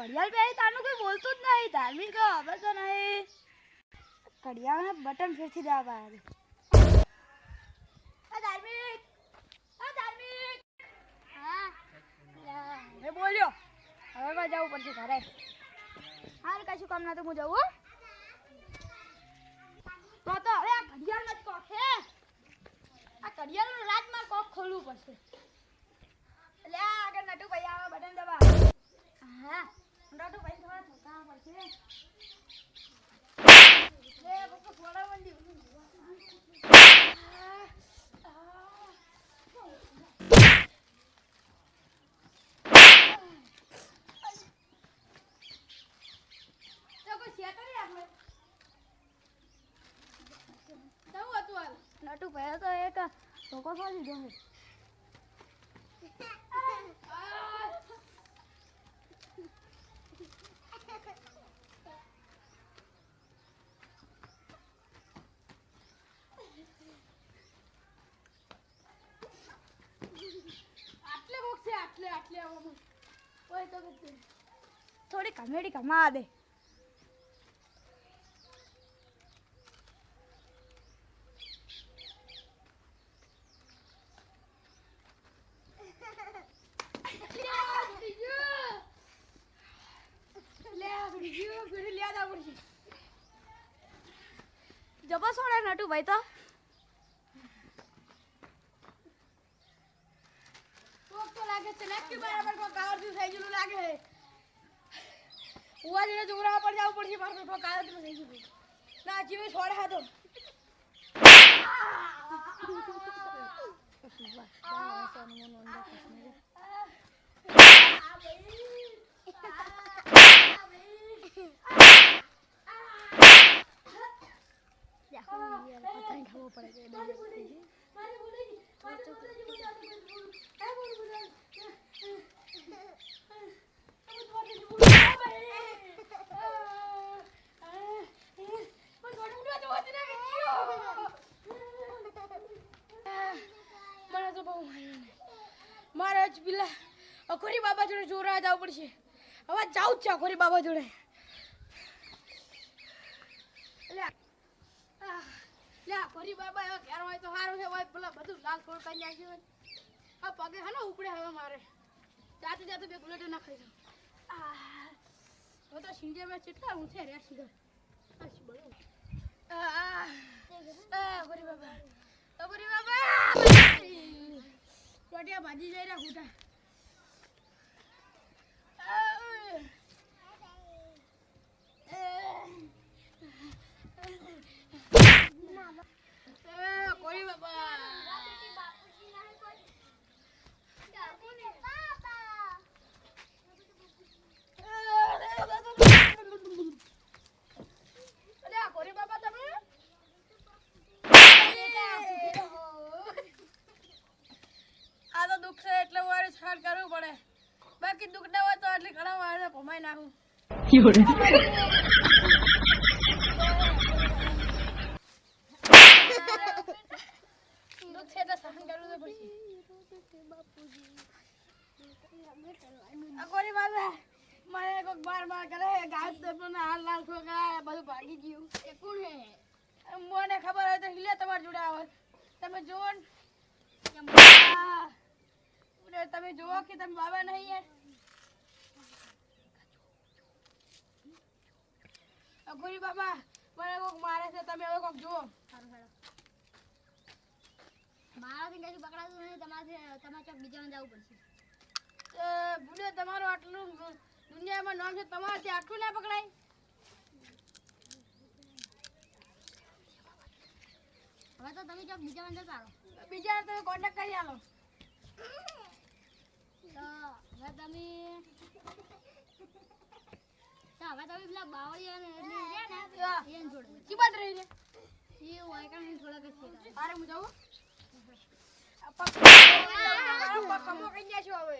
ઘડિયાળ બે તાનું કોઈ બોલતું જ નહીં ધાર્મિક હવે તો નહીં ઘડિયાળને બટન ફેરથી દેવા પાડે આ ધાર્મિક હા મેં બોલ્યો હવે કા જવું પડશે ઘરે હાલ કશું કામ ના તો હું જવું તો હવે આ ઘડિયાળ મત કોખે આ ઘડિયાળનું રાજમાં કોક ખોલવું પડશે લે આગળ નટુ ભાઈ આવા બટન દબા હા નટુ ભાઈ થોડા ધોકા પડશે લે બકો થોડા મંડી તો કોઈ સેટ કરી આપણે નટુ ભાઈ તો એક ધોકો ફાડી દીધો છે થોડી કોમેડી કમા દે જબસ ઓળે નટુ ભાઈ તો લાગે છે નક્કી બરાબર કો કાવરથી થઈ ગયું લાગે છે ઉવા જેને જોરા પર જાવ પડશે મારો તો કાવરથી થઈ ગયું ના જીવે છોડે હા તો મારે જ પેલા અખોરી બાબા જોડે જોરા જવું પડશે હવે જાઉં જ છે અખોરી બાબા જોડે લે અખોરી બાબા હવે ઘેર હોય તો સારું છે હોય પેલા બધું લાલ થોડ કરી નાખ્યું આ પગે હે ને ઉપડે હવે મારે જાતે જાતે બે બુલેટ ના ખાઈ દઉં હવે તો સિંજે મેં કેટલા ઊંચે રહ્યા છીએ અખોરી બાબા ટોટિયા ભાજી જઈ રહ્યા ખોટા કોઈ બાબા કોરી બાબા તમે આ તો દુઃખ છે એટલે મારે છાડ કરવું પડે બાકી દુઃખ ના હોય તો આટલી ઘણા વાર ભમાઈ નાખું દુઃખ છે એટલે સહન કરવું તો પડશે કોરી બાબા મને કોક બાર કરે ગાય તો હાલ લાલ ઠોકાય બધું ભાગી ગયું એ કોણ હે મને ખબર હોય તો હિલે તમાર જોડે આવે તમે જોવો ને તમે જોવો કે તમે બાબા નહીં યાર અગોરી બાબા મને કોક મારે છે તમે હવે કોક જુઓ મારાથી કશું પકડાતું નહીં તમારે ચોક બીજાને જવું પડશે ભૂલે તમારું આટલું દુનિયામાં નામ છે તમારાથી આટલું ના પકડાય હવે તો તમે ચોક બીજાને જતા રહો બીજા તમે કોન્ટેક્ટ કરી આલો તો હવે તમે પેલા બાવળિયા ને એને જોડે કી બાત રહી ને એ હોય કે મને થોડા કઈ છે અરે હું જાઉં પગ કમો કઈ ગયા છો હવે